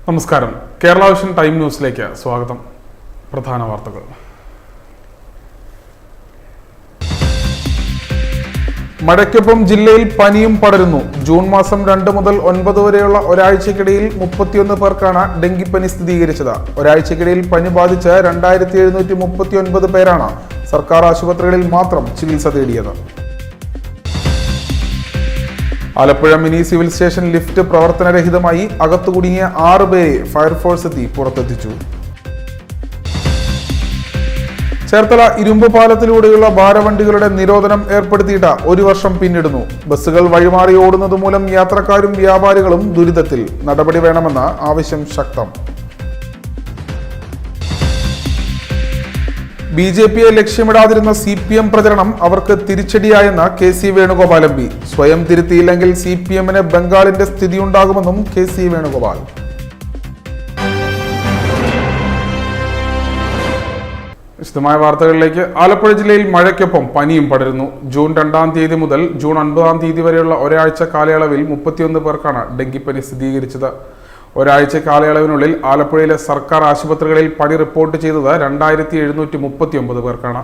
നമസ്കാരം. Kerala vision time ന്യൂസിലേക്ക് സ്വാഗതം. പ്രധാന വാർത്തകൾ. മഴയ്ക്കൊപ്പം ജില്ലയിൽ പനിയും പടരുന്നു. ജൂൺ മാസം 2 മുതൽ 9 വരെയുള്ള ഒരാഴ്ചക്കിടയിൽ 31 പേർക്കാണ് ഡെങ്കിപ്പനി സ്ഥിരീകരിച്ചത്. ഒരാഴ്ചക്കിടയിൽ പനി ബാധിച്ച് 2739 പേരാണ് സർക്കാർ ആശുപത്രികളിൽ മാത്രം ചികിത്സ തേടിയത്. Alappuzha mini civil station lift പ്രവർത്തനരഹിതമായി അകത്തു കുടുങ്ങിയ 6 പേരെ ഫയർഫോഴ്സ് എത്തി പുറത്തെത്തിച്ചു. ചേർത്തല ഇരുമ്പ് പാലത്തിലൂടെയുള്ള ഭാരവണ്ടികളുടെ നിരോധനം ഏർപ്പെടുത്തിയിട്ട് 1 വർഷം പിന്നിടുന്നു. ബസ്സുകൾ വഴിമാറി ഓടുന്നത് മൂലം യാത്രക്കാരും വ്യാപാരികളും ദുരിതത്തിൽ. നടപടി വേണമെന്ന ആവശ്യം ശക്തം. ബി.ജെ.പിയെ ലക്ഷ്യമിടാതിരുന്ന CPM പ്രചരണം അവർക്ക് തിരിച്ചടിയായെന്ന് KC വേണുഗോപാൽ MP. സ്വയം തിരുത്തിയില്ലെങ്കിൽ CPM-ന് ബംഗാളിന്റെ സ്ഥിതിയുണ്ടാകുമെന്നും KC വേണുഗോപാൽ. വിശദമായ വാർത്തകളിലേക്ക്. ആലപ്പുഴ ജില്ലയിൽ മഴയ്ക്കൊപ്പം പനിയും പടരുന്നു. ജൂൺ 2-ാം തീയതി മുതൽ ജൂൺ 9-ാം തീയതി വരെയുള്ള ഒരാഴ്ച കാലയളവിൽ 31 പേർക്കാണ് ഡെങ്കിപ്പനി സ്ഥിരീകരിച്ചത്. ഒരാഴ്ച കാലയളവിനുള്ളിൽ ആലപ്പുഴയിലെ സർക്കാർ ആശുപത്രികളിൽ പനി റിപ്പോർട്ട് ചെയ്തത് 2739 പേർക്കാണ്.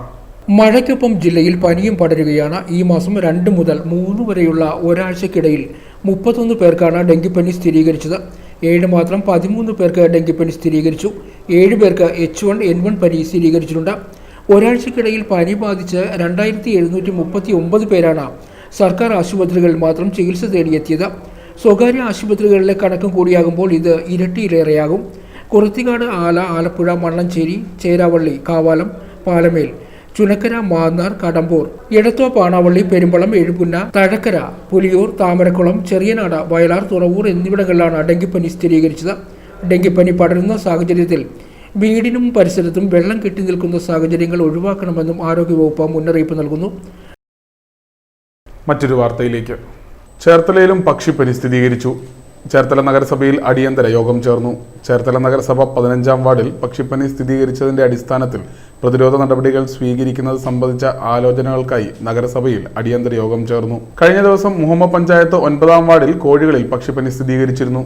മഴയ്ക്കൊപ്പം ജില്ലയിൽ പനിയും പടരുകയാണ്. ഈ മാസം 2 മുതൽ 3 വരെയുള്ള ഒരാഴ്ചക്കിടയിൽ 31 പേർക്കാണ് ഡെങ്കിപ്പനി സ്ഥിരീകരിച്ചത്. 7 മാത്രം 13 പേർക്ക് ഡെങ്കിപ്പനി സ്ഥിരീകരിച്ചു. 7 പേർക്ക് H1N1 പനി സ്ഥിരീകരിച്ചിട്ടുണ്ട്. ഒരാഴ്ചക്കിടയിൽ പനി ബാധിച്ച് 2739 പേരാണ് സർക്കാർ ആശുപത്രികളിൽ മാത്രം ചികിത്സ തേടിയെത്തിയത്. സ്വകാര്യ ആശുപത്രികളിലെ കണക്കും കൂടിയാകുമ്പോൾ ഇത് ഇരട്ടിയിലേറെയാകും. കുറത്തിക്കാട്, ആല, ആലപ്പുഴ, മണ്ണഞ്ചേരി, ചേരാവള്ളി, കാവാലം, പാലമേൽ, ചുനക്കര, മാന്നാർ, കടമ്പൂർ, എടത്വ, പാണാവള്ളി, പെരുമ്പളം, എഴുപുന്ന, തഴക്കര, പുലിയൂർ, താമരക്കുളം, ചെറിയനാട്, വയലാർ, തുറവൂർ എന്നിവിടങ്ങളിലാണ് ഡെങ്കിപ്പനി സ്ഥിരീകരിച്ചത്. ഡെങ്കിപ്പനി പടരുന്ന സാഹചര്യത്തിൽ വീടിനും പരിസരത്തും വെള്ളം കെട്ടി നിൽക്കുന്ന സാഹചര്യങ്ങൾ ഒഴിവാക്കണമെന്നും ആരോഗ്യവകുപ്പ് മുന്നറിയിപ്പ് നൽകുന്നു. മറ്റൊരു വാർത്തയിലേക്ക്. ചേർത്തലയിലും പക്ഷിപ്പനി സ്ഥിരീകരിച്ചു. ചേർത്തല നഗരസഭയിൽ അടിയന്തര യോഗം ചേർന്നു. ചേർത്തല നഗരസഭ 15-ാം വാർഡിൽ പക്ഷിപ്പനി സ്ഥിരീകരിച്ചതിന്റെ അടിസ്ഥാനത്തിൽ പ്രതിരോധ നടപടികൾ സ്വീകരിക്കുന്നത് സംബന്ധിച്ച ആലോചനകൾക്കായി നഗരസഭയിൽ അടിയന്തര യോഗം ചേർന്നു. കഴിഞ്ഞ ദിവസം മുഹമ്മ പഞ്ചായത്ത് 9-ാം വാർഡിൽ കോഴികളിൽ പക്ഷിപ്പനി സ്ഥിരീകരിച്ചിരുന്നു.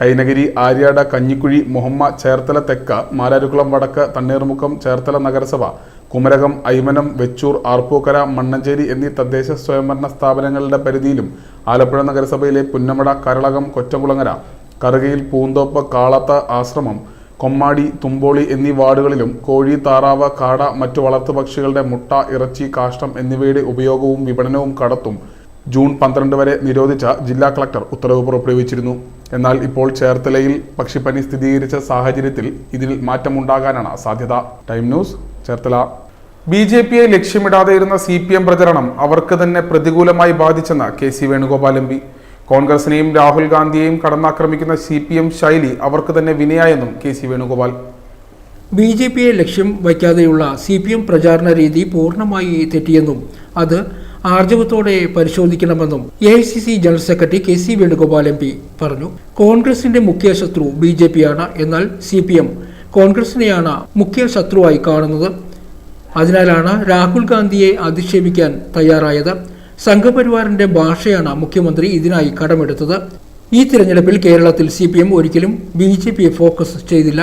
കൈനഗിരി, ആര്യാട്, കഞ്ഞിക്കുഴി, മുഹമ്മ, ചേർത്തല തെക്ക്, മാരാരുകുളം വടക്ക്, തണ്ണീർമുക്കം, ചേർത്തല നഗരസഭ, കുമരകം, ഐമനം, വെച്ചൂർ, ആർപ്പൂക്കര, മണ്ണഞ്ചേരി എന്നീ തദ്ദേശ സ്വയംഭരണ സ്ഥാപനങ്ങളുടെ പരിധിയിലും ആലപ്പുഴ നഗരസഭയിലെ പുന്നമട, കരളകം, കൊറ്റകുളങ്ങര, കറുകയിൽ, പൂന്തോപ്പ്, കാളത്ത്, ആശ്രമം, കൊമ്മാടി, തുമ്പോളി എന്നീ വാർഡുകളിലും കോഴി, താറാവ്, കാട, മറ്റു വളർത്തുപക്ഷികളുടെ മുട്ട, ഇറച്ചി, കാഷ്ടം എന്നിവയുടെ ഉപയോഗവും വിപണനവും കടത്തും ജൂൺ 12 വരെ നിരോധിച്ച ജില്ലാ കളക്ടർ ഉത്തരവ് പുറപ്പെടുവിച്ചിരുന്നു. എന്നാൽ ഇപ്പോൾ ചേർത്തലയിൽ പക്ഷിപ്പനി സ്ഥിരീകരിച്ച സാഹചര്യത്തിൽ ഇതിൽ മാറ്റമുണ്ടാകാനാണ് സാധ്യത. Time news, Cherthala. ബി.ജെ.പിയെ ലക്ഷ്യമിടാതെയിരുന്ന CPM പ്രചരണം അവർക്ക് തന്നെ പ്രതികൂലമായി ബാധിച്ചെന്ന് KC Venugopal MP. കോൺഗ്രസിനെയും Rahul ഗാന്ധിയെയും കടന്നാക്രമിക്കുന്ന CPM ശൈലി അവർക്ക് തന്നെ വിനയായെന്നും KC വേണുഗോപാൽ. ബി.ജെ.പിയെ ലക്ഷ്യം വയ്ക്കാതെയുള്ള CPM പ്രചാരണ രീതി പൂർണ്ണമായി തെറ്റിയെന്നും അത് ആർജവത്തോടെ പരിശോധിക്കണമെന്നും AICC general secretary KC Venugopal MP പറഞ്ഞു. കോൺഗ്രസിന്റെ മുഖ്യ ശത്രു ബി.ജെ.പിയാണ്. എന്നാൽ CPM കോൺഗ്രസിനെയാണ് മുഖ്യ ശത്രുവായി കാണുന്നത്. അതിനാലാണ് രാഹുൽ ഗാന്ധിയെ അധിക്ഷേപിക്കാൻ തയ്യാറായത്. സംഘപരിവാറിന്റെ ഭാഷയാണ് മുഖ്യമന്ത്രി ഇതിനായി കടമെടുത്തത്. ഈ തിരഞ്ഞെടുപ്പിൽ കേരളത്തിൽ CPM ഒരിക്കലും ബി.ജെ.പിയെ ഫോക്കസ് ചെയ്തില്ല.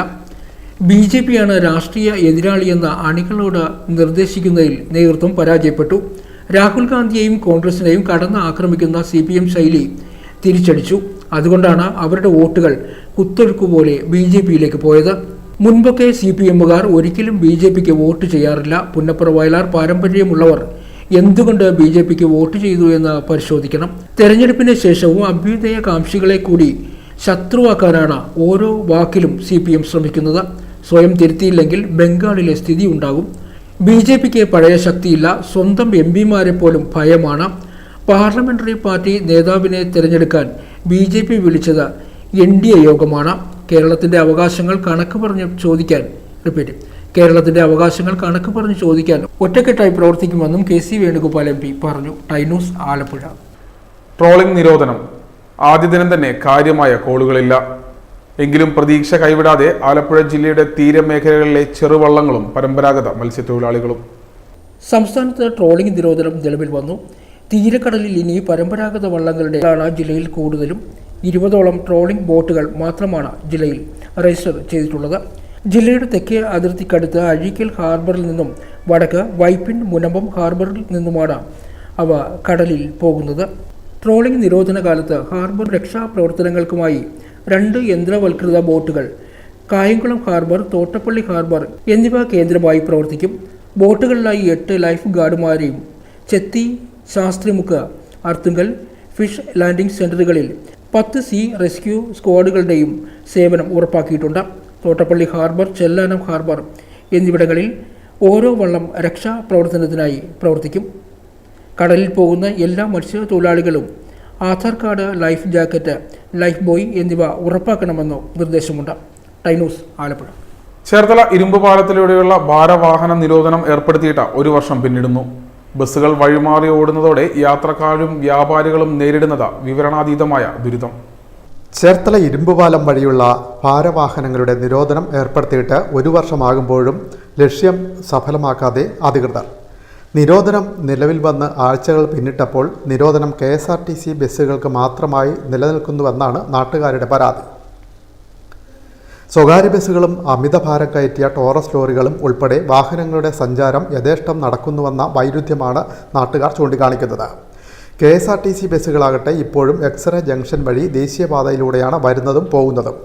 ബി.ജെ.പിയാണ് രാഷ്ട്രീയ എതിരാളിയെന്ന അണികളോട് നിർദ്ദേശിക്കുന്നതിൽ നേതൃത്വം പരാജയപ്പെട്ടു. രാഹുൽ ഗാന്ധിയെയും കോൺഗ്രസിനെയും കടന്ന് ആക്രമിക്കുന്ന CPM ശൈലി തിരിച്ചടിച്ചു. അതുകൊണ്ടാണ് അവരുടെ വോട്ടുകൾ കുത്തൊഴുക്കുപോലെ ബി.ജെ.പിയിലേക്ക് പോയത്. മുൻപൊക്കെ CPM-കാർ ഒരിക്കലും ബി.ജെ.പിക്ക് വോട്ട് ചെയ്യാറില്ല. പുന്നപ്പുറ, വയലാർ പാരമ്പര്യമുള്ളവർ എന്തുകൊണ്ട് ബി.ജെ.പിക്ക് വോട്ട് ചെയ്തു എന്ന് പരിശോധിക്കണം. തെരഞ്ഞെടുപ്പിന് ശേഷവും അഭ്യുദയകാംക്ഷികളെ കൂടി ശത്രുവാക്കാനാണ് ഓരോ വാക്കിലും CPM ശ്രമിക്കുന്നത്. സ്വയം തിരുത്തിയില്ലെങ്കിൽ ബംഗാളിലെ സ്ഥിതി ഉണ്ടാകും. ബി.ജെ.പിക്ക് പഴയ ശക്തിയില്ല. സ്വന്തം MP-മാരെ പോലും ഭയമാണ്. പാർലമെന്ററി പാർട്ടി നേതാവിനെ തിരഞ്ഞെടുക്കാൻ ബി.ജെ.പി വിളിച്ചത് NDA യോഗമാണ്. കേരളത്തിന്റെ അവകാശങ്ങൾ കണക്ക് പറഞ്ഞ് ചോദിക്കാൻ ഒറ്റക്കെട്ടായി പ്രവർത്തിക്കുമെന്നും KC വേണുഗോപാൽ MP പറഞ്ഞു. Time news, Alappuzha. ട്രോളിംഗ് നിരോധനം ആദ്യ ദിനം തന്നെ കാര്യമായ കോളുകളില്ല. എങ്കിലും പ്രതീക്ഷ കൈവിടാതെ ആലപ്പുഴ ജില്ലയുടെ തീരമേഖലകളിലെ ചെറുവള്ളങ്ങളും പരമ്പരാഗത മത്സ്യത്തൊഴിലാളികളും. സംസ്ഥാനത്ത് ട്രോളിംഗ് നിരോധനം നിലവിൽ വന്നു. തീരക്കടലിൽ ഇനി പരമ്പരാഗത വള്ളങ്ങളുടെ ജില്ലയിൽ കൂടുതലും. 20ഓളം ട്രോളിംഗ് ബോട്ടുകൾ മാത്രമാണ് ജില്ലയിൽ രജിസ്റ്റർ ചെയ്തിട്ടുള്ളത്. ജില്ലയുടെ തെക്കേ അതിർത്തിക്കടുത്ത് അഴീക്കൽ ഹാർബറിൽ നിന്നും വടക്ക് വൈപ്പിൻ മുനമ്പം ഹാർബറിൽ നിന്നുമാണ് അവ കടലിൽ പോകുന്നത്. ട്രോളിംഗ് നിരോധന കാലത്ത് ഹാർബർ രക്ഷാപ്രവർത്തനങ്ങൾക്കുമായി 2 യന്ത്രവൽകൃത ബോട്ടുകൾ കായംകുളം ഹാർബർ, തോട്ടപ്പള്ളി ഹാർബർ എന്നിവ കേന്ദ്രമായി പ്രവർത്തിക്കും. ബോട്ടുകളിലായി 8 ലൈഫ് ഗാർഡുമാരെയും ചെത്തി, ശാസ്ത്രിമുക്ക്, അർത്തുങ്കൽ ഫിഷ് ലാൻഡിംഗ് സെന്ററുകളിൽ 10 സീ റെസ്ക്യൂ സ്ക്വാഡുകളുടെയും സേവനം ഉറപ്പാക്കിയിട്ടുണ്ട്. തോട്ടപ്പള്ളി ഹാർബർ, ചെല്ലാനം ഹാർബർ എന്നിവിടങ്ങളിൽ ഓരോ വള്ളം രക്ഷാപ്രവർത്തനത്തിനായി പ്രവർത്തിക്കും. കടലിൽ പോകുന്ന എല്ലാ മത്സ്യത്തൊഴിലാളികളും Aadhaar card, life jacket, life buoy എന്നിവ ഉറപ്പാക്കണമെന്നോ നിർദ്ദേശമുണ്ട്. ടൈനൂസ്, ആലപ്പുഴ. ചേർത്തല ഇരുമ്പ് പാലത്തിലൂടെയുള്ള ഭാരവാഹന നിരോധനം ഏർപ്പെടുത്തിയിട്ട് 1 വർഷം പിന്നിടുന്നു. ബസ്സുകൾ വഴിമാറി ഓടുന്നതോടെ യാത്രക്കാരും വ്യാപാരികളും നേരിടുന്നത് വിവരണാതീതമായ ദുരിതം. ചേർത്തല ഇരുമ്പുപാലം വഴിയുള്ള ഭാരവാഹനങ്ങളുടെ നിരോധനം ഏർപ്പെടുത്തിയിട്ട് 1 വർഷമാകുമ്പോഴും ലക്ഷ്യം സഫലമാക്കാതെ അധികൃതർ. നിരോധനം നിലവിൽ വന്ന് ആഴ്ചകൾ പിന്നിട്ടപ്പോൾ നിരോധനം KSRTC ബസ്സുകൾക്ക് മാത്രമായി നിലനിൽക്കുന്നുവെന്നാണ് നാട്ടുകാരുടെ പരാതി. സ്വകാര്യ ബസ്സുകളും അമിതഭാരം കയറ്റിയ ടോറസ് ലോറികളും ഉൾപ്പെടെ വാഹനങ്ങളുടെ സഞ്ചാരം യഥേഷ്ടം നടക്കുന്നുവെന്ന വൈരുദ്ധ്യമാണ് നാട്ടുകാർ ചൂണ്ടിക്കാണിക്കുന്നത്. KSRTC ബസ്സുകളാകട്ടെ ഇപ്പോഴും എക്സ്റേ ജംഗ്ഷൻ വഴി ദേശീയപാതയിലൂടെയാണ് വരുന്നതും പോകുന്നതും.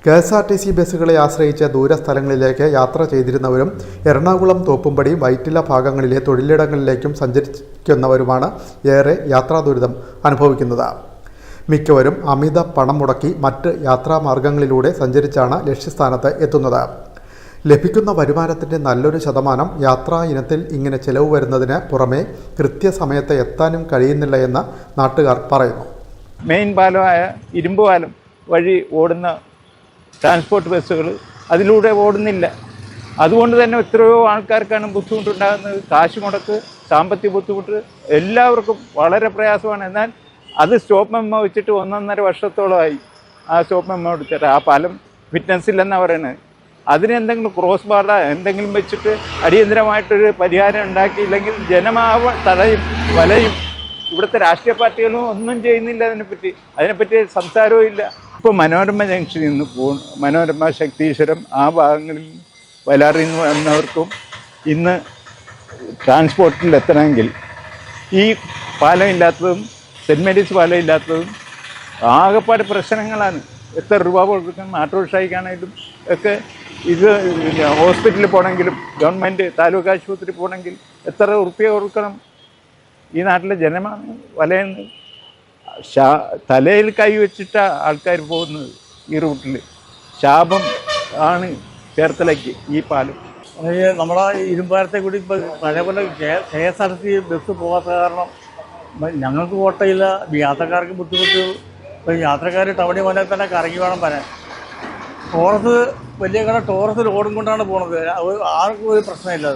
KSRTC ബസ്സുകളെ ആശ്രയിച്ച് ദൂരസ്ഥലങ്ങളിലേക്ക് യാത്ര ചെയ്തിരുന്നവരും എറണാകുളം, തോപ്പുംപടി, വൈറ്റില ഭാഗങ്ങളിലെ തൊഴിലിടങ്ങളിലേക്കും സഞ്ചരിക്കുന്നവരുമാണ് ഏറെ യാത്രാ ദുരിതം അനുഭവിക്കുന്നത്. മിക്കവരും അമിത പണം മുടക്കി മറ്റ് യാത്രാമാർഗങ്ങളിലൂടെ സഞ്ചരിച്ചാണ് ലക്ഷ്യസ്ഥാനത്ത് എത്തുന്നത്. ലഭിക്കുന്ന വരുമാനത്തിൻ്റെ നല്ലൊരു ശതമാനം യാത്രാ ഇനത്തിൽ ഇങ്ങനെ ചെലവ് വരുന്നതിന് പുറമെ കൃത്യസമയത്ത് എത്താനും കഴിയുന്നില്ല എന്ന് നാട്ടുകാർ പറയുന്നു. മെയിൻ പാലമായ ഇരുമ്പ് പാലം വഴി ഓടുന്ന ട്രാൻസ്പോർട്ട് ബസ്സുകൾ അതിലൂടെ ഓടുന്നില്ല. അതുകൊണ്ട് തന്നെ എത്രയോ ആൾക്കാർക്കാണ് ബുദ്ധിമുട്ടുണ്ടാകുന്നത്. കാശ് മുടക്ക്, സാമ്പത്തിക ബുദ്ധിമുട്ട് എല്ലാവർക്കും വളരെ പ്രയാസമാണ്. എന്നാൽ അത് സ്റ്റോപ്പ് മെമ്മോ വെച്ചിട്ട് 1.5 വർഷത്തോളമായി ആ സ്റ്റോപ്പ് മെമ്മോ എടുത്തിട്ട് ആ പാലം ഫിറ്റ്നസ് ഇല്ലെന്നാണ് പറയുന്നത്. അതിന് എന്തെങ്കിലും ക്രോസ് ബാർ എന്തെങ്കിലും വെച്ചിട്ട് അടിയന്തരമായിട്ടൊരു പരിഹാരം ഉണ്ടാക്കിയില്ലെങ്കിൽ ജനമാവ തടയും വലയും. ഇവിടുത്തെ രാഷ്ട്രീയ പാർട്ടികളും ഒന്നും ചെയ്യുന്നില്ല അതിനെപ്പറ്റി സംസാരവും ഇല്ല. ഇപ്പോൾ മനോരമ ജംഗ്ഷനിൽ നിന്ന് മനോരമ, ശക്തീശ്വരം ആ ഭാഗങ്ങളിൽ വലാറിൽ നിന്ന് വന്നവർക്കും ഇന്ന് ട്രാൻസ്പോർട്ടിൽ എത്തണമെങ്കിൽ ഈ പാലം ഇല്ലാത്തതും സെൻറ്റ് മേരീസ് പാലം ഇല്ലാത്തതും ആകെപ്പാട് പ്രശ്നങ്ങളാണ്. എത്ര രൂപ കൊടുക്കണം ആട്ടോറിക്ഷയ്ക്കാണെങ്കിലും ഒക്കെ. ഇത് ഹോസ്പിറ്റലിൽ പോകണമെങ്കിലും ഗവൺമെൻറ് താലൂക്ക് ആശുപത്രി പോകണമെങ്കിൽ എത്ര ഉറുപ്പ്യ കൊടുക്കണം? ഈ നാട്ടിലെ ജനമാണ് വലയുന്നത്. തലയിൽ കൈവച്ചിട്ടാണ് ആൾക്കാർ പോകുന്നത്. ഈ റൂട്ടിൽ ശാപം ആണ് ചേർത്തലയ്ക്ക് ഈ പാലം. നമ്മളെ ഇരുമ്പാലത്തെ കൂടി ഇപ്പോൾ പഴയപോലെ KSRTC ബസ് പോകാത്ത കാരണം ഞങ്ങൾക്ക് ഓട്ടയില്ല, യാത്രക്കാർക്ക് ബുദ്ധിമുട്ട്. ഇപ്പോൾ യാത്രക്കാർ ടൗണിൽ വന്നാൽ തന്നെ കറങ്ങി വേണം വരാൻ. ടോറസ് വലിയ കട ടോറസ് ലോഡും കൊണ്ടാണ് പോണത്. ആർക്കും ഒരു പ്രശ്നമില്ല.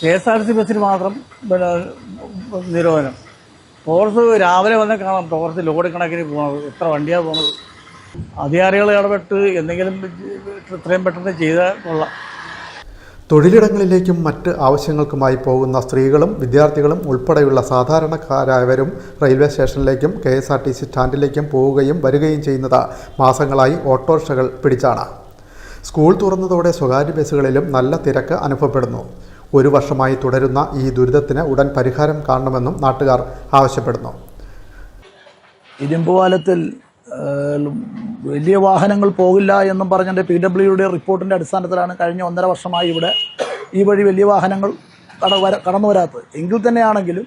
KSRTC ബസ്സിന് മാത്രം പിന്നെ നിരോധനം. ടോറസ് രാവിലെ വന്നാൽ കാണാം ടോറസ് ലോഡ് കണക്കിന് പോകുന്നത്. എത്ര വണ്ടിയാണ് പോകുന്നത്. അധികാരികൾ ഇടപെട്ട് എന്തെങ്കിലും ഇത്രയും പെട്ടെന്ന് ചെയ്താൽ കൊള്ളാം. തൊഴിലിടങ്ങളിലേക്കും മറ്റ് ആവശ്യങ്ങൾക്കുമായി പോകുന്ന സ്ത്രീകളും വിദ്യാർത്ഥികളും ഉൾപ്പെടെയുള്ള സാധാരണക്കാരായവരും റെയിൽവേ സ്റ്റേഷനിലേക്കും KSRTC സ്റ്റാൻഡിലേക്കും പോവുകയും വരികയും ചെയ്യുന്നത് മാസങ്ങളായി ഓട്ടോറിക്ഷകൾ പിടിച്ചാണ്. സ്കൂൾ തുറന്നതോടെ സ്വകാര്യ ബസ്സുകളിലും നല്ല തിരക്ക് അനുഭവപ്പെടുന്നു. 1 വർഷമായി തുടരുന്ന ഈ ദുരിതത്തിന് ഉടൻ പരിഹാരം കാണണമെന്നും നാട്ടുകാർ ആവശ്യപ്പെടുന്നു. ഇരുമ്പുപാലത്തിൽ വലിയ വാഹനങ്ങൾ പോകില്ല എന്നും പറഞ്ഞതിൻ്റെ PWD റിപ്പോർട്ടിൻ്റെ അടിസ്ഥാനത്തിലാണ് കഴിഞ്ഞ 1.5 വർഷമായി ഇവിടെ ഈ വഴി വലിയ വാഹനങ്ങൾ കടന്നു വരാത്തത്. എങ്കിൽ തന്നെയാണെങ്കിലും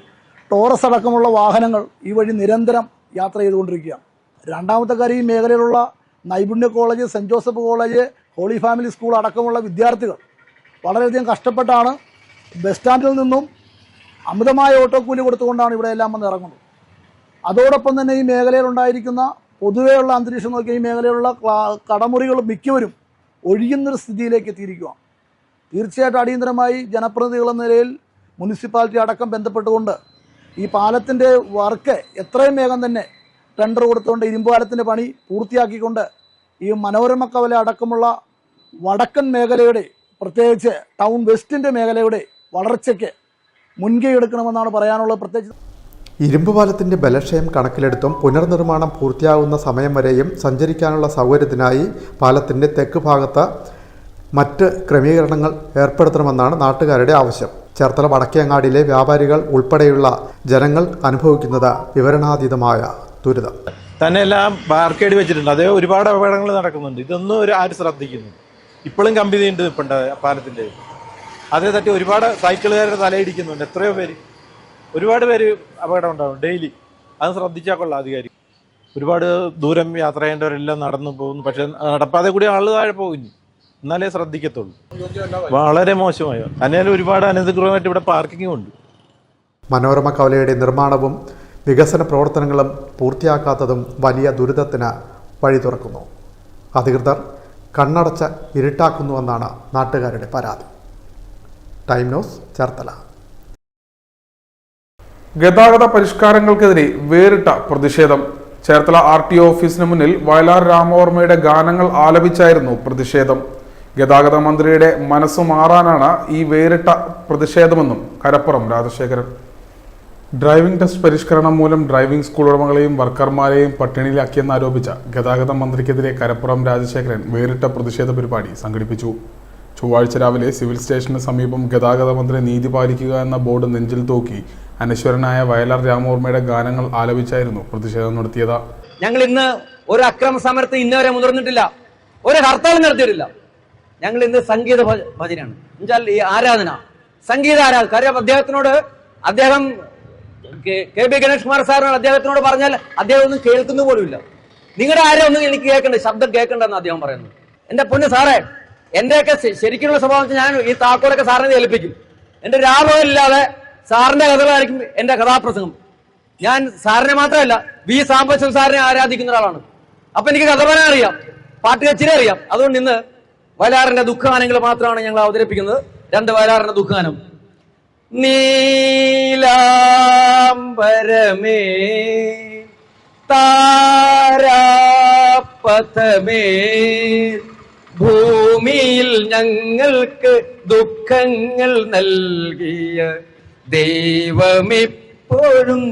ടോറസ് അടക്കമുള്ള വാഹനങ്ങൾ ഈ വഴി നിരന്തരം യാത്ര ചെയ്തുകൊണ്ടിരിക്കുകയാണ്. രണ്ടാമത്തെ കാര്യം, ഈ മേഖലയിലുള്ള Naipunya college, saint Joseph college, holy family school അടക്കമുള്ള വിദ്യാർത്ഥികൾ വളരെയധികം കഷ്ടപ്പെട്ടാണ് ബസ് സ്റ്റാൻഡിൽ നിന്നും അമിതമായ ഓട്ടോ കൂലി കൊടുത്തുകൊണ്ടാണ് ഇവിടെ എല്ലാം വന്ന് ഇറങ്ങുന്നത്. അതോടൊപ്പം തന്നെ ഈ മേഖലയിലുണ്ടായിരിക്കുന്ന പൊതുവെയുള്ള അന്തരീക്ഷം നോക്കിയാൽ ഈ മേഖലയിലുള്ള കടമുറികൾ മിക്കവരും ഒഴിയുന്നൊരു സ്ഥിതിയിലേക്ക് എത്തിയിരിക്കുകയാണ്. തീർച്ചയായിട്ടും അടിയന്തരമായി ജനപ്രതിനിധികൾ എന്ന നിലയിൽ മുനിസിപ്പാലിറ്റി അടക്കം ബന്ധപ്പെട്ടുകൊണ്ട് ഈ പാലത്തിൻ്റെ വർക്ക് എത്രയും വേഗം തന്നെ ടെൻഡർ കൊടുത്തുകൊണ്ട് ഇരുമ്പുപാലത്തിൻ്റെ പണി പൂർത്തിയാക്കിക്കൊണ്ട് ഈ മനോരമ കവല അടക്കമുള്ള വടക്കൻ മേഖലയുടെ, പ്രത്യേകിച്ച് ടൗൺ വെസ്റ്റിൻ്റെ മേഖലയുടെ വളർച്ചയ്ക്ക് മുൻകൈ എടുക്കണമെന്നാണ് പറയാനുള്ളത്. പ്രത്യേകിച്ച് ഇരുമ്പുപാലത്തിൻ്റെ ബലക്ഷയം കണക്കിലെടുത്തും പുനർനിർമ്മാണം പൂർത്തിയാകുന്ന സമയം വരെയും സഞ്ചരിക്കാനുള്ള സൗകര്യത്തിനായി പാലത്തിൻ്റെ തെക്ക് ഭാഗത്ത് മറ്റ് ക്രമീകരണങ്ങൾ ഏർപ്പെടുത്തണമെന്നാണ് നാട്ടുകാരുടെ ആവശ്യം. ചേർത്തല വടക്കേങ്ങാടിയിലെ വ്യാപാരികൾ ഉൾപ്പെടെയുള്ള ജനങ്ങൾ അനുഭവിക്കുന്നത് വിവരണാതീതമായ ദുരിതം. തന്നെയെല്ലാം ബാർക്കേഡ് വെച്ചിട്ടുണ്ട്. അതേ ഒരുപാട് അപകടങ്ങൾ നടക്കുന്നുണ്ട്. ഇതൊന്നും ആരും ശ്രദ്ധിക്കുന്നു. ഇപ്പോഴും കമ്പി നീണ്ടു നിൽപ്പുണ്ട് പാലത്തിൻ്റെ. അതേ തട്ടി ഒരുപാട് സൈക്കിളുകാരുടെ തലയിടിക്കുന്നുണ്ട്. എത്രയോ പേര്, ഒരുപാട് പേര് അപകടം ഉണ്ടാവും ഡെയിലി. അത് ശ്രദ്ധിച്ചാൽ കൊള്ളാം അധികാരി. ഒരുപാട് ദൂരം യാത്ര ചെയ്യേണ്ടവരെല്ലാം നടന്നു പോകുന്നു. പക്ഷെ നടപ്പാതെ കൂടി ആള് താഴെ പോകുന്നു. എന്നാലേ ശ്രദ്ധിക്കത്തുള്ളൂ. വളരെ മോശമായോ. അല്ലെങ്കിൽ ഒരുപാട് അനധികൃതമായിട്ട് ഇവിടെ പാർക്കിങ്ങും ഉണ്ട്. മനോരമ കവലയുടെ നിർമ്മാണവും വികസന പ്രവർത്തനങ്ങളും പൂർത്തിയാക്കാത്തതും വലിയ ദുരിതത്തിന് വഴി തുറക്കുന്നു. അധികൃതർ കണ്ണടച്ച് ഇരുട്ടാക്കുന്നുവെന്നാണ് നാട്ടുകാരുടെ പരാതി. Time news, Cherthala. ഗതാഗത പരിഷ്കാരങ്ങൾക്കെതിരെ വേറിട്ട പ്രതിഷേധം. ചേർത്തല RTO ഓഫീസിന് മുന്നിൽ വയലാർ രാമവർമ്മയുടെ ഗാനങ്ങൾ ആലപിച്ചായിരുന്നു പ്രതിഷേധം. ഗതാഗത മന്ത്രിയുടെ മനസ്സു മാറാനാണ് ഈ വേറിട്ട പ്രതിഷേധമെന്നും കരപ്പുറം രാജശേഖരൻ. ഡ്രൈവിംഗ് ടെസ്റ്റ് പരിഷ്കരണം മൂലം ഡ്രൈവിംഗ് സ്കൂൾ ഉടമകളെയും വർക്കർമാരെയും പട്ടിണിയിലാക്കിയെന്നാരോപിച്ച ഗതാഗത മന്ത്രിക്കെതിരെ കരപ്പുറം രാജശേഖരൻ വേറിട്ട പ്രതിഷേധ പരിപാടി സംഘടിപ്പിച്ചു. ചൊവ്വാഴ്ച രാവിലെ സിവിൽ സ്റ്റേഷന് സമീപം ഗതാഗത മന്ത്രി നീതി പാലിക്കുക എന്ന ബോർഡ് നെഞ്ചിൽ തൂക്കി അനശ്വരനായ വയലാർ രാമവർമ്മയുടെ ഗാനങ്ങൾ ആലപിച്ചായിരുന്നു പ്രതിഷേധം നടത്തിയത്. ഞങ്ങൾ ഇന്ന് ഒരു അക്രമ സമരത്തിന് ഇന്നുവരെ മുതിർന്നിട്ടില്ല, ഒരു ഹർത്താൽ നടത്തിയിട്ടില്ല. ഞങ്ങൾ ഇന്ന് സംഗീത ഭജനയാണ്. എന്നുവെച്ചാൽ ഈ ആരാധന, സംഗീത ആരാധന. കാര്യം അദ്ദേഹം KB ഗണേഷ് കുമാർ സാറിനോട് അദ്ദേഹത്തിനോട് പറഞ്ഞാൽ അദ്ദേഹം ഒന്നും കേൾക്കുന്ന പോലുമില്ല. നിങ്ങളുടെ ആരും ഒന്നും എനിക്ക് കേൾക്കണ്ട, ശബ്ദം കേൾക്കണ്ടെന്ന് അദ്ദേഹം പറയുന്നു. എന്റെ പൊന്ന് സാറേ, എന്റെയൊക്കെ ശരിക്കുള്ള സ്വഭാവം ഞാൻ ഈ താക്കോലൊക്കെ സാറിനെ ഏൽപ്പിക്കും. എന്റെ രാമമില്ലാതെ സാറിന്റെ കഥകളായിരിക്കും എന്റെ കഥാപ്രസംഗം. ഞാൻ സാറിനെ മാത്രമല്ല V. സാംബശിവൻ സാറിനെ ആരാധിക്കുന്ന ഒരാളാണ്. അപ്പൊ എനിക്ക് കഥ പറയാൻ അറിയാം, പാട്ട് കച്ചേരി അറിയാം. അതുകൊണ്ട് ഇന്ന് വയലാറിന്റെ ദുഃഖഗാനങ്ങൾ മാത്രമാണ് ഞങ്ങൾ അവതരിപ്പിക്കുന്നത്. 2 വയലാറിന്റെ ദുഃഖഗാനം. നീലാംബരമേ താരാപഥമേ ഭൂമിയിൽ ഞങ്ങൾക്ക് ദുഃഖങ്ങൾ നൽകിയ ദൈവമെപ്പോഴും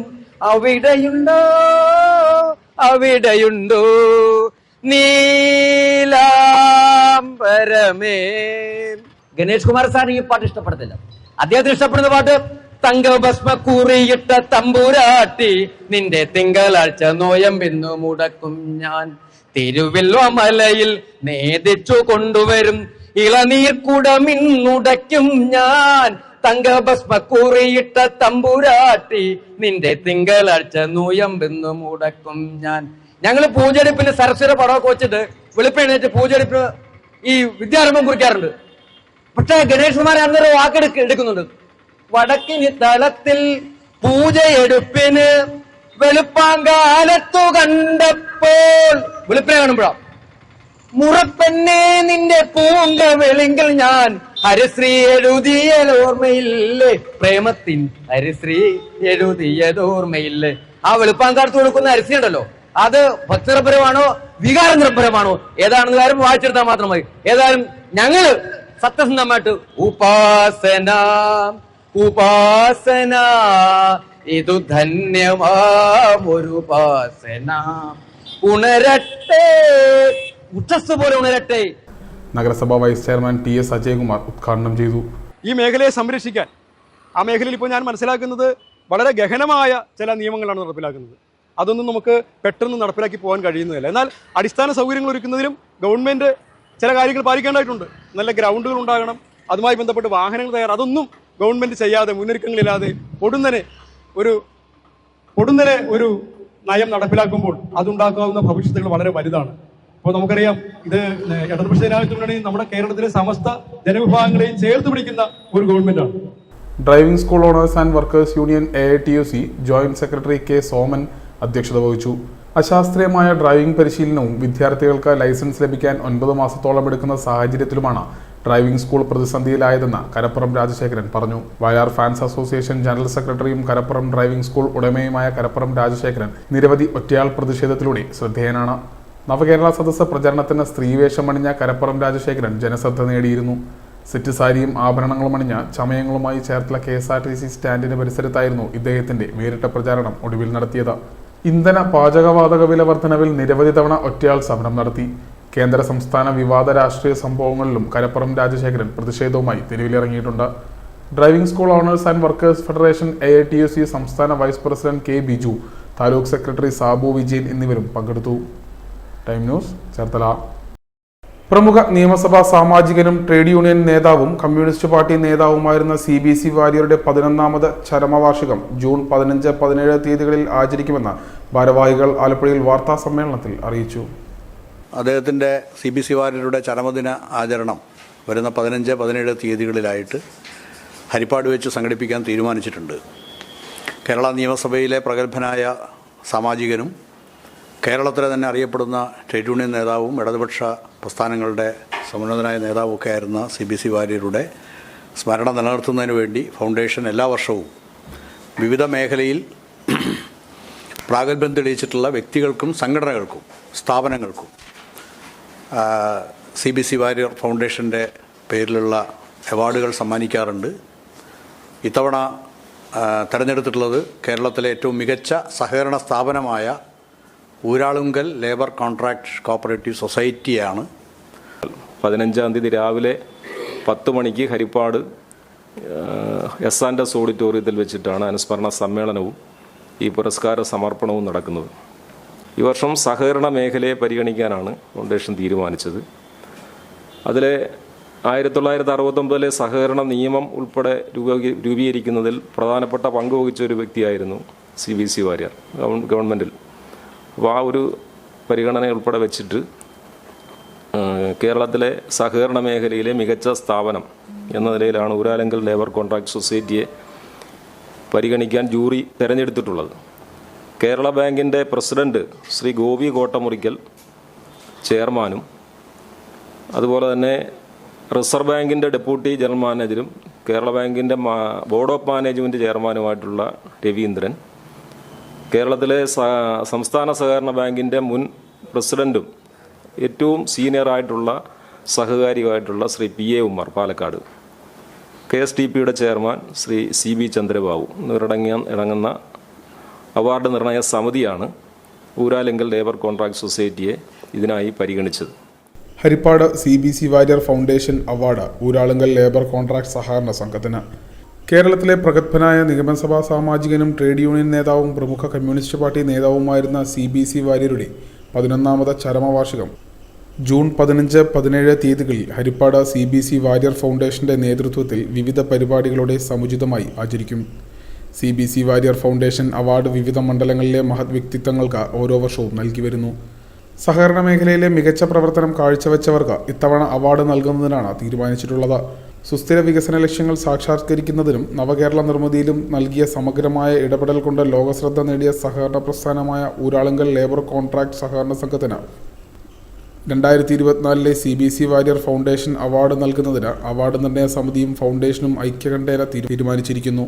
അവിടെയുണ്ടോ അവിടെയുണ്ടോ നീലാംബരമേ. ഗണേഷ് കുമാർ സാറിന് ഈ പാട്ട് ഇഷ്ടപ്പെടത്തില്ല. അദ്ദേഹത്തിന് ഇഷ്ടപ്പെടുന്ന പാട്ട് തങ്കഭസ്മ കൂറിയിട്ട തമ്പുരാട്ടി നിന്റെ തിങ്കളാഴ്ച നോയമ്പെന്നു മുടക്കും ഞാൻ തിരുവല്ല മലയിൽ നേദിച്ചു കൊണ്ടുവരും ഇളനീർക്കുടമിന്നുടയ്ക്കും ഞാൻ തങ്കഭസ്മ കൂറിയിട്ട തമ്പുരാട്ടി നിന്റെ തിങ്കളാഴ്ച നോയമ്പെന്നു മുടക്കും ഞാൻ. ഞങ്ങൾ പൂജെടുപ്പിന് സരസ്വര പടമൊക്കെ വെച്ചിട്ട് വെളുപ്പെഴുന്നേറ്റ് പൂജെടുപ്പിന് ഈ വിദ്യാരംഭം കുറിക്കാറുണ്ട്. പക്ഷേ ഗണേഷ് കുമാർ അന്നൊരു വാക്കെടുക്കുന്നുണ്ട്. വടക്കിന് തളത്തിൽ പൂജയെടുപ്പിന് വെളുപ്പാങ്കാലത്തു കണ്ടപ്പോൾ, വെളുപ്പിനെ കാണുമ്പോഴാ, മുറപ്പെണ്ണെ നിന്റെ പൂങ്ക വെളിങ്കിൽ ഞാൻ ഹരിശ്രീ എഴുതിയതോർമ്മയില്ലേ, പ്രേമത്തിൻ ഹരിശ്രീ എഴുതിയതോർമ്മയില്ലേ. ആ വെളുപ്പാങ്കാലത്ത് കൊടുക്കുന്ന ഹരിശ്രീ ഉണ്ടല്ലോ, അത് ഭക്തിനിർഭരമാണോ വികാര നിർഭരമാണോ ഏതാണെന്ന് കാര്യം വായിച്ചെടുത്താൽ മാത്രം മതി. ഏതായാലും ഞങ്ങള് സത്യസന്ധമായിട്ട് ഉപാസന ഉപാസന ഇതു ധന്യമാമൊരു ഉപാസന ഉണരട്ടെ, ഉച്ചസ് പോലെ ഉണരട്ടെ. നഗരസഭാ വൈസ് ചെയർമാൻ TS അജയകുമാർ ഉദ്ഘാടനം ചെയ്തു. ഈ മേഖലയെ സംരക്ഷിക്കാൻ ആ മേഖലയിൽ ഇപ്പോൾ ഞാൻ മനസ്സിലാക്കുന്നത് വളരെ ഗഹനമായ ചില നിയമങ്ങളാണ് നടപ്പിലാക്കുന്നത്. അതൊന്നും നമുക്ക് പെട്ടെന്ന് നടപ്പിലാക്കി പോകാൻ കഴിയുന്നതല്ല. എന്നാൽ അടിസ്ഥാന സൗകര്യങ്ങൾ ഒരുക്കുന്നതിലും ഗവൺമെൻറ് ചില കാര്യങ്ങൾ പാലിക്കേണ്ടതായിട്ടുണ്ട്. നല്ല ഗ്രൗണ്ടുകൾ ഉണ്ടാകണം, അതുമായി ബന്ധപ്പെട്ട് വാഹനങ്ങൾ അതൊന്നും ഗവൺമെൻറ് ചെയ്യാതെ മുന്നൊരുക്കങ്ങളില്ലാതെ പൊടുന്നനെ ഒരു നയം നടപ്പിലാക്കുമ്പോൾ അതുണ്ടാക്കാവുന്ന ഭവിഷ്യത്തുകൾ വളരെ വലുതാണ്. അപ്പോൾ നമുക്കറിയാം, ഇത് ഇടതുപക്ഷ ജനാധിപത്യ മുന്നണി നമ്മുടെ കേരളത്തിലെ സമസ്ത ജനവിഭാഗങ്ങളെയും ചേർത്ത് പിടിക്കുന്ന ഒരു ഗവൺമെൻറ്റാണ്. Driving school owners and workers union AITUC joint secretary K. Soman അധ്യക്ഷത വഹിച്ചു. അശാസ്ത്രീയമായ ഡ്രൈവിംഗ് പരിശീലനവും വിദ്യാർത്ഥികൾക്ക് ലൈസൻസ് ലഭിക്കാൻ 9 മാസത്തോളം എടുക്കുന്ന സാഹചര്യത്തിലുമാണ് ഡ്രൈവിംഗ് സ്കൂൾ പ്രതിസന്ധിയിലായതെന്ന് കരപ്പുറം രാജശേഖരൻ പറഞ്ഞു. വയലാർ ഫാൻസ് അസോസിയേഷൻ ജനറൽ സെക്രട്ടറിയും കരപ്പുറം ഡ്രൈവിംഗ് സ്കൂൾ ഉടമയുമായ കരപ്പുറം രാജശേഖരൻ നിരവധി ഒറ്റയാൾ പ്രതിഷേധത്തിലൂടെ ശ്രദ്ധേയനാണ്. നവകേരള സദസ്സ് പ്രചരണത്തിന് സ്ത്രീവേഷമണിഞ്ഞ കരപ്പുറം രാജശേഖരൻ ജനശ്രദ്ധ നേടിയിരുന്നു. സെറ്റ് സാരിയും ആഭരണങ്ങളും അണിഞ്ഞ ചമയങ്ങളുമായി ചേർത്തല KSRTC സ്റ്റാൻഡിന് പരിസരത്തായിരുന്നു ഇദ്ദേഹത്തിന്റെ വേറിട്ട പ്രചാരണം ഒടുവിൽ നടത്തിയത്. ഇന്ധന പാചകവാതക വില വർധനവിൽ നിരവധി തവണ ഒറ്റയാൾ സമരം നടത്തി. കേന്ദ്ര സംസ്ഥാന വിവാദ രാഷ്ട്രീയ സംഭവങ്ങളിലും കരപ്പുറം രാജശേഖരൻ പ്രതിഷേധവുമായി തെരുവിലിറങ്ങിയിട്ടുണ്ട്. Driving school owners and workers federation AITUC സംസ്ഥാന vice president K. Biju, taluk secretary Sabu Vijayan എന്നിവരും പങ്കെടുത്തു. Time news, Cherthala. പ്രമുഖ നിയമസഭാ സാമാജികനും ട്രേഡ് യൂണിയൻ നേതാവും കമ്മ്യൂണിസ്റ്റ് പാർട്ടി നേതാവുമായിരുന്ന CBC വാര്യരുടെ 11ാമത് ചരമവാർഷികം ജൂൺ 15, 17 തീയതികളിൽ ആചരിക്കുമെന്ന് ഭാരവാഹികൾ ആലപ്പുഴയിൽ വാർത്താ സമ്മേളനത്തിൽ അറിയിച്ചു. അദ്ദേഹത്തിൻ്റെ CBC വാര്യരുടെ ചരമദിന ആചരണം വരുന്ന 15, 17 തീയതികളിലായിട്ട് ഹരിപ്പാട് വെച്ച് സംഘടിപ്പിക്കാൻ തീരുമാനിച്ചിട്ടുണ്ട്. കേരള നിയമസഭയിലെ പ്രഗത്ഭനായ സാമാജികനും കേരളത്തിലെ തന്നെ അറിയപ്പെടുന്ന ട്രേഡ് യൂണിയൻ നേതാവും ഇടതുപക്ഷ പ്രസ്ഥാനങ്ങളുടെ സമുന്നതനായ നേതാവുമൊക്കെ ആയിരുന്ന CBC വാര്യരുടെ സ്മരണ നിലനിർത്തുന്നതിന് വേണ്ടി ഫൗണ്ടേഷൻ എല്ലാ വർഷവും വിവിധ മേഖലയിൽ പ്രാഗൽഭ്യം തെളിയിച്ചിട്ടുള്ള വ്യക്തികൾക്കും സംഘടനകൾക്കും സ്ഥാപനങ്ങൾക്കും CBC വാര്യർ ഫൗണ്ടേഷൻ്റെ പേരിലുള്ള അവാർഡുകൾ സമ്മാനിക്കാറുണ്ട്. ഇത്തവണ തിരഞ്ഞെടുത്തിട്ടുള്ളത് കേരളത്തിലെ ഏറ്റവും മികച്ച സഹകരണ സ്ഥാപനമായ ഊരാളുങ്കൽ ലേബർ കോൺട്രാക്ട് കോപ്പറേറ്റീവ് സൊസൈറ്റിയാണ്. 15-ാം തീയതി രാവിലെ 10 മണിക്ക് ഹരിപ്പാട് S&S ഓഡിറ്റോറിയത്തിൽ വെച്ചിട്ടാണ് അനുസ്മരണ സമ്മേളനവും ഈ പുരസ്കാര സമർപ്പണവും നടക്കുന്നത്. ഈ വർഷം സഹകരണ മേഖലയെ പരിഗണിക്കാനാണ് ഫൗണ്ടേഷൻ തീരുമാനിച്ചത്. അതിലെ 1969 സഹകരണ നിയമം ഉൾപ്പെടെ രൂപീകരിക്കുന്നതിൽ പ്രധാനപ്പെട്ട പങ്ക് വഹിച്ച ഒരു വ്യക്തിയായിരുന്നു CBC വാര്യർ ഗവൺമെൻറ്റിൽ. അപ്പോൾ ആ ഒരു പരിഗണന ഉൾപ്പെടെ വെച്ചിട്ട് കേരളത്തിലെ സഹകരണ മേഖലയിലെ മികച്ച സ്ഥാപനം എന്ന നിലയിലാണ് ഊരാളുങ്കൽ ലേബർ കോൺട്രാക്ട് സൊസൈറ്റിയെ പരിഗണിക്കാൻ ജൂറി തിരഞ്ഞെടുത്തിട്ടുള്ളത്. കേരള ബാങ്കിൻ്റെ പ്രസിഡന്റ് ശ്രീ ഗോപി കോട്ടമുറിക്കൽ ചെയർമാനും അതുപോലെ തന്നെ റിസർവ് ബാങ്കിൻ്റെ ഡെപ്യൂട്ടി ജനറൽ മാനേജരും കേരള ബാങ്കിൻ്റെ ബോർഡ് ഓഫ് മാനേജ്മെൻറ്റ് ചെയർമാനുമായിട്ടുള്ള രവീന്ദ്രൻ, കേരളത്തിലെ സംസ്ഥാന സഹകരണ ബാങ്കിൻ്റെ മുൻ പ്രസിഡൻറ്റും ഏറ്റവും സീനിയറായിട്ടുള്ള സഹകാരിയുമായിട്ടുള്ള ശ്രീ PA ഉമ്മർ പാലക്കാട്, KSDPയുടെ ചെയർമാൻ ശ്രീ CB ചന്ദ്രബാബു എന്നിവരടങ്ങുന്ന അവാർഡ് നിർണയ സമിതിയാണ് ഊരാളുങ്കൽ ലേബർ കോൺട്രാക്ട് സൊസൈറ്റിയെ ഇതിനായി പരിഗണിച്ചത്. Haripad CBC Warrier foundation award Uralungal labour contract സഹകരണ സംഘത്തിന്. കേരളത്തിലെ പ്രഗത്ഭനായ നിയമസഭാ സാമാജികനും ട്രേഡ് യൂണിയൻ നേതാവും പ്രമുഖ കമ്മ്യൂണിസ്റ്റ് പാർട്ടി നേതാവുമായിരുന്ന CBC വാര്യരുടെ 11ാമത് ചരമവാർഷികം ജൂൺ 15, 17 തീയതികളിൽ ഹരിപ്പാട് CBC വാര്യർ ഫൗണ്ടേഷന്റെ നേതൃത്വത്തിൽ വിവിധ പരിപാടികളോടെ സമുചിതമായി ആചരിക്കും. CBC വാര്യർ ഫൗണ്ടേഷൻ അവാർഡ് വിവിധ മണ്ഡലങ്ങളിലെ മഹത് വ്യക്തിത്വങ്ങൾക്ക് ഓരോ വർഷവും നൽകി വരുന്നു. സഹകരണ മേഖലയിലെ മികച്ച പ്രവർത്തനം കാഴ്ചവെച്ചവർക്ക് ഇത്തവണ അവാർഡ് നൽകുന്നതിനാണ് തീരുമാനിച്ചിട്ടുള്ളത്. സുസ്ഥിര വികസന ലക്ഷ്യങ്ങൾ സാക്ഷാത്കരിക്കുന്നതിനും നവകേരള നിർമ്മിതിയിലും നൽകിയ സമഗ്രമായ ഇടപെടൽ കൊണ്ട് ലോകശ്രദ്ധ നേടിയ സഹകരണ പ്രസ്ഥാനമായ ഊരാളുങ്കൽ ലേബർ കോൺട്രാക്ട് സഹകരണ സംഘത്തിന് 2024 CBC വാര്യർ ഫൗണ്ടേഷൻ അവാർഡ് നൽകുന്നതിന് അവാർഡ് നിർണയ സമിതിയും ഫൗണ്ടേഷനും ഐക്യകണ്ഠേന തീരുമാനിച്ചിരിക്കുന്നു.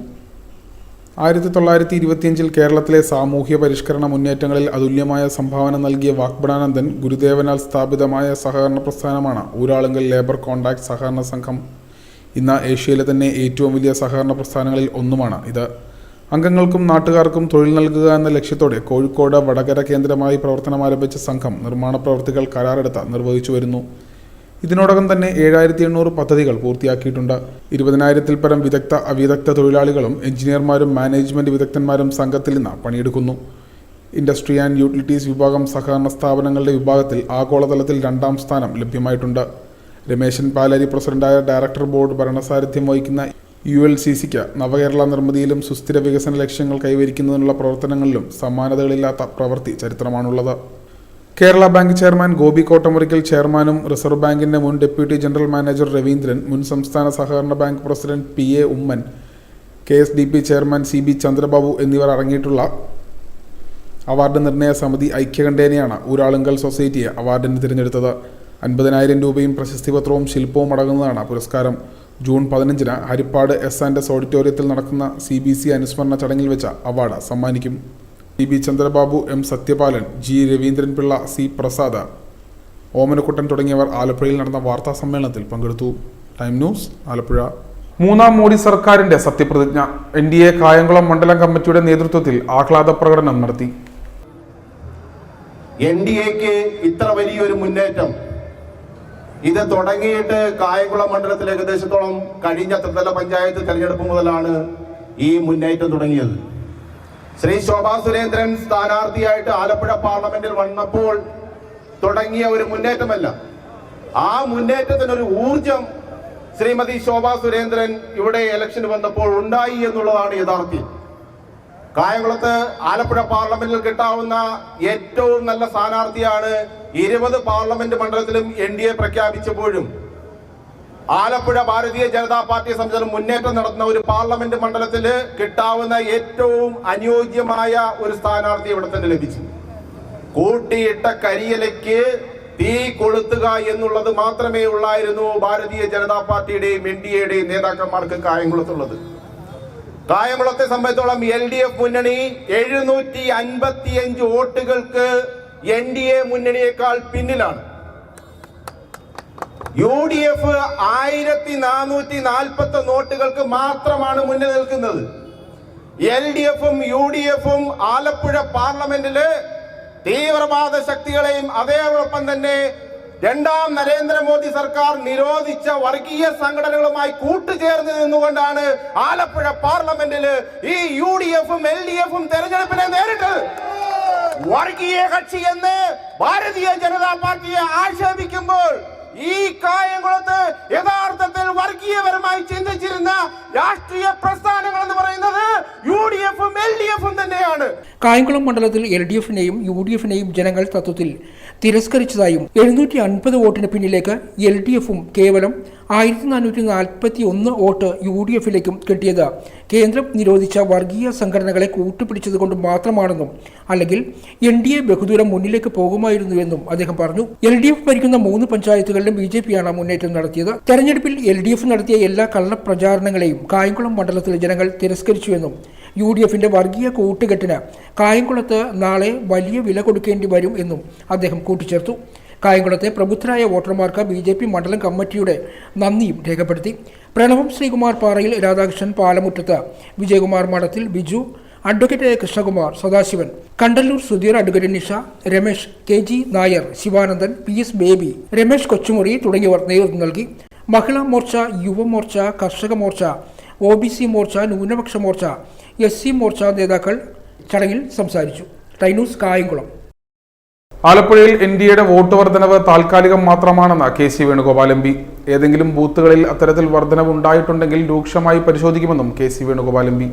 1925 കേരളത്തിലെ സാമൂഹ്യ പരിഷ്കരണ മുന്നേറ്റങ്ങളിൽ അതുല്യമായ സംഭാവന നൽകിയ വാഗ്ബടാനന്ദൻ ഗുരുദേവനാൽ സ്ഥാപിതമായ സഹകരണ പ്രസ്ഥാനമാണ് ഊരാളുങ്കൽ ലേബർ കോൺട്രാക്ട് സഹകരണ സംഘം. ഇന്ന് ഏഷ്യയിലെ തന്നെ ഏറ്റവും വലിയ സഹകരണ പ്രസ്ഥാനങ്ങളിൽ ഒന്നുമാണ് ഇത്. അംഗങ്ങൾക്കും നാട്ടുകാർക്കും തൊഴിൽ നൽകുക എന്ന ലക്ഷ്യത്തോടെ കോഴിക്കോട് വടകര കേന്ദ്രമായി പ്രവർത്തനം ആരംഭിച്ച സംഘം നിർമ്മാണ പ്രവൃത്തികൾ കരാറെടുത്ത് നിർവഹിച്ചു വരുന്നു. ഇതിനോടകം തന്നെ 7800 പദ്ധതികൾ പൂർത്തിയാക്കിയിട്ടുണ്ട്. 20,000-ൽ പരം വിദഗ്ധ അവിദഗ്ധ തൊഴിലാളികളും എഞ്ചിനീയർമാരും മാനേജ്മെന്റ് വിദഗ്ധന്മാരും സംഘത്തിൽ നിന്ന് പണിയെടുക്കുന്നു. ഇൻഡസ്ട്രി ആൻഡ് യൂട്ടിലിറ്റീസ് വിഭാഗം സഹകരണ സ്ഥാപനങ്ങളുടെ വിഭാഗത്തിൽ ആഗോളതലത്തിൽ 2ാം സ്ഥാനം ലഭ്യമായിട്ടുണ്ട്. രമേശൻ പാലാരി പ്രസിഡന്റായ ഡയറക്ടർ ബോർഡ് ഭരണസാരഥ്യം വഹിക്കുന്ന ULCCക്ക് നവകേരള നിർമ്മിതിയിലും സുസ്ഥിര വികസന ലക്ഷ്യങ്ങൾ കൈവരിക്കുന്നതിനുള്ള പ്രവർത്തനങ്ങളിലും സമാനതകളില്ലാത്ത പ്രവൃത്തി ചരിത്രമാണുള്ളത്. കേരള ബാങ്ക് ചെയർമാൻ ഗോപി കോട്ടമുറിക്കൽ ചെയർമാനും റിസർവ് ബാങ്കിന്റെ മുൻ ഡെപ്യൂട്ടി ജനറൽ മാനേജർ രവീന്ദ്രൻ, മുൻ സംസ്ഥാന സഹകരണ bank president PA Oommen, KSDP chairman CB Chandrababu എന്നിവർ അടങ്ങിയിട്ടുള്ള അവാർഡ് നിർണയ സമിതി ഐക്യകണ്ഠേനയാണ് ഊരാളുങ്കൽ സൊസൈറ്റിയെ അവാർഡിന് തിരഞ്ഞെടുത്തത്. 50,000 രൂപയും പ്രശസ്തിപത്രവും ശില്പവും അടങ്ങുന്നതാണ് പുരസ്കാരം. ജൂൺ 15-ന് ഹരിപ്പാട് S&S ഓഡിറ്റോറിയത്തിൽ നടക്കുന്ന CBC അനുസ്മരണ ചടങ്ങിൽ വെച്ച അവാർഡ് സമ്മാനിക്കും. CB Chandrababu, M Sathyapalan, G Raveendran Pillai, C Prasad, Omanakuttan തുടങ്ങിയവർ ആലപ്പുഴയിൽ നടന്ന വാർത്താ സമ്മേളനത്തിൽ പങ്കെടുത്തു. Time news Alappuzha. മൂന്നാം മോഡി സർക്കാരിന്റെ സത്യപ്രതിജ്ഞ. NDA കായംകുളം മണ്ഡലം കമ്മിറ്റിയുടെ നേതൃത്വത്തിൽ ആഹ്ലാദ പ്രകടനം നടത്തി. NDAക്ക് ഇത്ര വലിയൊരു മുന്നേറ്റം ഇത് തുടങ്ങിയിട്ട് കായംകുളം മണ്ഡലത്തിൽ ഏകദേശത്തോളം കഴിഞ്ഞ ത്രിതല പഞ്ചായത്ത് തെരഞ്ഞെടുപ്പ് മുതലാണ് ഈ മുന്നേറ്റം തുടങ്ങിയത്. ശ്രീ ശോഭാ സുരേന്ദ്രൻ സ്ഥാനാർത്ഥിയായിട്ട് ആലപ്പുഴ പാർലമെന്റിൽ വന്നപ്പോൾ തുടങ്ങിയ ഒരു മുന്നേറ്റമല്ല, ആ മുന്നേറ്റത്തിനൊരു ഊർജം ശ്രീമതി ശോഭാ സുരേന്ദ്രൻ ഇവിടെ ഇലക്ഷന് വന്നപ്പോൾ ഉണ്ടായി എന്നുള്ളതാണ് യാഥാർത്ഥ്യം. കായംകുളത്ത് ആലപ്പുഴ പാർലമെന്റിൽ കിട്ടാവുന്ന ഏറ്റവും നല്ല സ്ഥാനാർത്ഥിയാണ്. 20 പാർലമെന്റ് മണ്ഡലത്തിലും NDA പ്രഖ്യാപിച്ചപ്പോഴും ആലപ്പുഴ ഭാരതീയ ജനതാ പാർട്ടിയെ സംബന്ധിച്ച് മുന്നേറ്റം നടത്തുന്ന ഒരു പാർലമെന്റ് മണ്ഡലത്തിൽ കിട്ടാവുന്ന ഏറ്റവും അനുയോജ്യമായ ഒരു സ്ഥാനാർത്ഥി ഇവിടെ തന്നെ ലഭിച്ചു. കൂട്ടിയിട്ട കരിയിലയ്ക്ക് തീ കൊളുത്തുക എന്നുള്ളത് മാത്രമേ ഉള്ളായിരുന്നു ഭാരതീയ ജനതാ പാർട്ടിയുടെയും NDAയുടെയും നേതാക്കന്മാർക്ക് കായംകുളത്തുള്ളത്. കായംകുളത്തെ സംബന്ധിച്ചോളം LDF മുന്നണി 755 വോട്ടുകൾക്ക് NDA മുന്നണിയേക്കാൾ പിന്നിലാണ്. UDF 1441 വോട്ടുകൾക്ക് മാത്രമാണ് മുന്നിൽ നിൽക്കുന്നത്. LDFും UDFും ആലപ്പുഴ പാർലമെന്റില് തീവ്രവാദ ശക്തികളെയും അതേപോലെ തന്നെ രണ്ടാം നരേന്ദ്രമോദി സർക്കാർ നിരോധിച്ച വർഗീയ സംഘടനകളുമായി കൂട്ടുചേർന്ന് നിന്നുകൊണ്ടാണ് ആലപ്പുഴ പാർലമെന്റില് ഈ UDFും LDFും തെരഞ്ഞെടുപ്പിനെ നേരിട്ടത്. വർഗീയ കക്ഷി എന്ന് ഭാരതീയ ജനതാ പാർട്ടിയെ ആക്ഷേപിക്കുമ്പോൾ ഈ കായംകുളത്ത് യഥാർത്ഥത്തിൽ വർഗീയപരമായി ചിന്തിച്ചിരുന്ന രാഷ്ട്രീയ പ്രസ്ഥാനങ്ങൾ എന്ന് പറയുന്നത് UDFും LDFും തന്നെയാണ്. കായംകുളം മണ്ഡലത്തിൽ LDFിനെയും UDFിനെയും ജനങ്ങൾ തത്വത്തിൽ തിരസ്കരിച്ചതായും 750 വോട്ടിന് പിന്നിലേക്ക് LDFും കേവലം 1441 വോട്ട് UDFിലേക്കും കിട്ടിയത് കേന്ദ്രം നിരോധിച്ച വർഗീയ സംഘടനകളെ കൂട്ടുപിടിച്ചതുകൊണ്ട് മാത്രമാണെന്നും അല്ലെങ്കിൽ NDA ബഹുദൂരം മുന്നിലേക്ക് പോകുമായിരുന്നുവെന്നും അദ്ദേഹം പറഞ്ഞു. LDF ഭരിക്കുന്ന 3 പഞ്ചായത്തുകളിലും BJPയാണ് മുന്നേറ്റം നടത്തിയത്. തെരഞ്ഞെടുപ്പിൽ LDF നടത്തിയ എല്ലാ കള്ളപ്രചാരണങ്ങളെയും കായംകുളം മണ്ഡലത്തിലെ ജനങ്ങൾ തിരസ്കരിച്ചുവെന്നും UDFിന്റെ വർഗീയ കൂട്ടുകെട്ടിന് കായംകുളത്ത് നാളെ വലിയ വില കൊടുക്കേണ്ടി വരും എന്നും അദ്ദേഹം കൂട്ടിച്ചേർത്തു. കായംകുളത്തെ പ്രബുദ്ധരായ വോട്ടർമാർക്ക് BJP മണ്ഡലം കമ്മിറ്റിയുടെ നന്ദിയും രേഖപ്പെടുത്തി. പ്രണവം ശ്രീകുമാർ പാറയിൽ, Radhakrishnan Palamuttath, Vijayakumar Madathil, Biju, advocate Krishnakumar, Sadasivan, Kandallur Sudheer, advocate Nisha, Ramesh, KG Nair, Sivanandan, PS Baby, Ramesh Kochumuri തുടങ്ങിയവർ നേതൃത്വം നൽകി. മഹിളാ മോർച്ച, യുവമോർച്ച, കർഷക മോർച്ച, OBC മോർച്ച, ന്യൂനപക്ഷ മോർച്ച, SC മോർച്ച നേതാക്കൾ ചടങ്ങിൽ സംസാരിച്ചു. ടൈനൂസ് കായംകുളം. ആലപ്പുഴയിൽ NDAയുടെ വോട്ട് വർധനവ് താൽക്കാലികം മാത്രമാണെന്ന് KC വേണുഗോപാൽ MP. ഏതെങ്കിലും ബൂത്തുകളിൽ അത്തരത്തിൽ വർധനവ് ഉണ്ടായിട്ടുണ്ടെങ്കിൽ രൂക്ഷമായി പരിശോധിക്കുമെന്നും KC വേണുഗോപാൽ MP.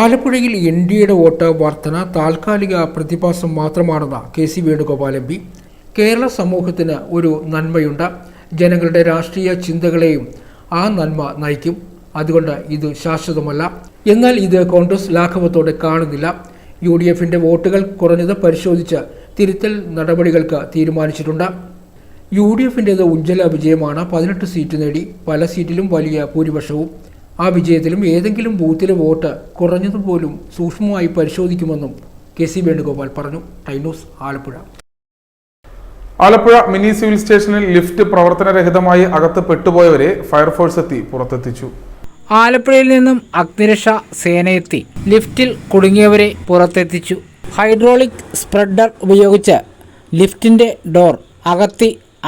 ആലപ്പുഴയിൽ NDAയുടെ വോട്ട് വർധന താൽക്കാലിക പ്രതിഭാസം മാത്രമാണെന്ന് KC വേണുഗോപാൽ MP. കേരള സമൂഹത്തിന് ഒരു നന്മയുണ്ട്. ജനങ്ങളുടെ രാഷ്ട്രീയ ചിന്തകളെയും ആ നന്മ നയിക്കും. അതുകൊണ്ട് ഇത് ശാശ്വതമല്ല. എന്നാൽ ഇത് കോൺഗ്രസ് ലാഘവത്തോടെ കാണുന്നില്ല. UDFിന്റെ വോട്ടുകൾ കുറഞ്ഞത് പരിശോധിച്ച് തിരുത്തൽ നടപടികൾക്ക് തീരുമാനിച്ചിട്ടുണ്ട്. UDFിൻ്റേത് ഉജ്ജ്വല വിജയമാണ്. 18 സീറ്റ് നേടി, പല സീറ്റിലും വലിയ ഭൂരിപക്ഷവും. ആ വിജയത്തിലും ഏതെങ്കിലും ബൂത്തിലെ വോട്ട് കുറഞ്ഞതുപോലും സൂക്ഷ്മമായി പരിശോധിക്കുമെന്നും KC വേണുഗോപാൽ പറഞ്ഞു. ടൈനൂസ് ആലപ്പുഴ. ആലപ്പുഴ മിനി സിവിൽ സ്റ്റേഷനിൽ ലിഫ്റ്റ് പ്രവർത്തനരഹിതമായി അകത്ത് പെട്ടുപോയവരെ ഫയർഫോഴ്സ് എത്തി പുറത്തെത്തിച്ചു. ആലപ്പുഴയിൽ നിന്നും അഗ്നിരക്ഷാ സേനയെത്തി ലിഫ്റ്റിൽ കുടുങ്ങിയവരെ പുറത്തെത്തിച്ചു. ഹൈഡ്രോളിക് സ്പ്രെഡർ ഉപയോഗിച്ച് ലിഫ്റ്റിന്റെ ഡോർ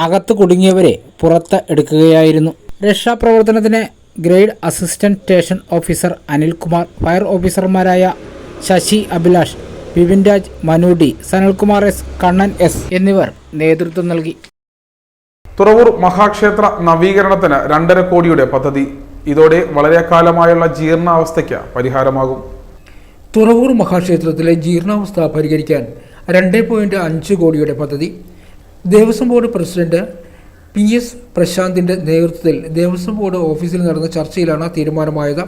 അകത്ത് കുടുങ്ങിയവരെ പുറത്ത് എടുക്കുകയായിരുന്നു. രക്ഷാപ്രവർത്തനത്തിന് grade assistant station officer Anilkumar, fire ഓഫീസർമാരായ Sasi Abhilash, Vipin Raj, Manu D, Sanalkumar S, Kannan S എന്നിവർ നേതൃത്വം നൽകി. തുറവൂർ മഹാക്ഷേത്ര നവീകരണത്തിന് 2.5 കോടിയുടെ പദ്ധതി. ഇതോടെ വളരെ കാലമായുള്ള ജീർണാവസ്ഥയ്ക്ക് പരിഹാരമാകും. തുറവൂർ മഹാക്ഷേത്രത്തിലെ ജീർണാവസ്ഥ പരിഹരിക്കാൻ 2.5 കോടിയുടെ പദ്ധതി ദേവസ്വം ബോർഡ് പ്രസിഡന്റ് PS പ്രശാന്തിന്റെ നേതൃത്വത്തിൽ ദേവസ്വം ബോർഡ് ഓഫീസിൽ നടന്ന ചർച്ചയിലാണ് തീരുമാനമായത്.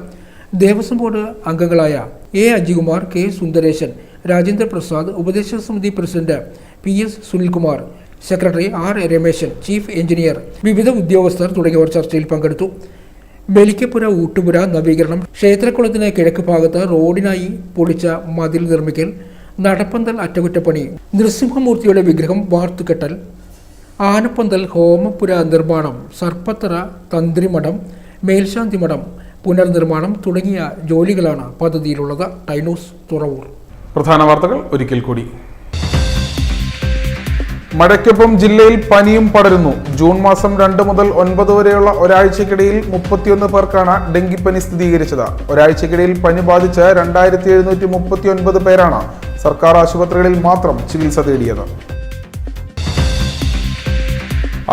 ദേവസ്വം ബോർഡ് അംഗങ്ങളായ A അജികുമാർ, K സുന്ദരേശൻ, രാജേന്ദ്ര പ്രസാദ്, ഉപദേശക സമിതി president PS Sunilkumar, secretary R Rameshan, chief engineer, വിവിധ ഉദ്യോഗസ്ഥർ തുടങ്ങിയവർ ചർച്ചയിൽ പങ്കെടുത്തു. ബലിക്കപ്പുര ഊട്ടുപുര നവീകരണം, ക്ഷേത്രക്കുളത്തിന് കിഴക്ക് ഭാഗത്ത് റോഡിനായി പൊളിച്ച മതിൽ നിർമ്മിക്കൽ, നടപ്പന്തൽ അറ്റകുറ്റപ്പണി, നൃസിംഹമൂർത്തിയുടെ വിഗ്രഹം വാർത്തുകെട്ടൽ, ആനപ്പന്തൽ ഹോമപുര നിർമ്മാണം, സർപ്പത്തറ തന്ത്രിമഠം, മേൽശാന്തിമഠം പുനർനിർമ്മാണം തുടങ്ങിയ ജോലികളാണ് പദ്ധതിയിലുള്ളത്. ടൈനൂസ് തുറവൂർ. പ്രധാന വാർത്തകൾ ഒരിക്കൽ കൂടി. മഴയ്ക്കൊപ്പം ജില്ലയിൽ പനിയും പടരുന്നു. ജൂൺ മാസം 2 മുതൽ 9 വരെയുള്ള ഒരാഴ്ചക്കിടയിൽ 31 പേർക്കാണ് ഡെങ്കിപ്പനി സ്ഥിരീകരിച്ചത്. ഒരാഴ്ചക്കിടയിൽ പനി ബാധിച്ച് 2739 പേരാണ് സർക്കാർ ആശുപത്രികളിൽ മാത്രം ചികിത്സ തേടിയത്.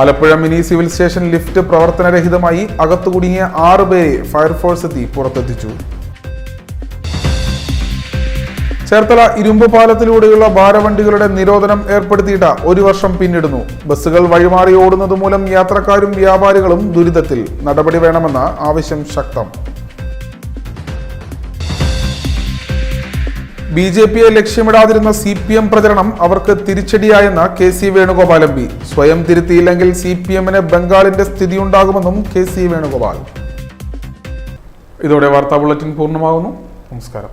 Alappuzha mini civil station lift പ്രവർത്തനരഹിതമായി. അകത്തു കുടുങ്ങിയ 6 പേരെ ഫയർഫോഴ്സ് എത്തി പുറത്തെത്തിച്ചു. ചേർത്തല ഇരുമ്പ് പാലത്തിലൂടെയുള്ള ഭാരവണ്ടികളുടെ നിരോധനം ഏർപ്പെടുത്തിയിട്ട് 1 വർഷം പിന്നിടുന്നു. ബസ്സുകൾ വഴിമാറി ഓടുന്നത് മൂലം യാത്രക്കാരും വ്യാപാരികളും ദുരിതത്തിൽ. നടപടി വേണമെന്ന ആവശ്യം ശക്തം. BJPയെ ലക്ഷ്യമിടാതിരുന്ന CPM പ്രചരണം അവർക്ക് തിരിച്ചടിയായെന്ന് KC വേണുഗോപാൽ MP. സ്വയം തിരുത്തിയില്ലെങ്കിൽ CPMന് ബംഗാളിന്റെ സ്ഥിതിയുണ്ടാകുമെന്നും KC വേണുഗോപാൽ. ഇതോടെ വാർത്താ ബുള്ളറ്റിൻ പൂർണ്ണമാകുന്നു. നമസ്കാരം.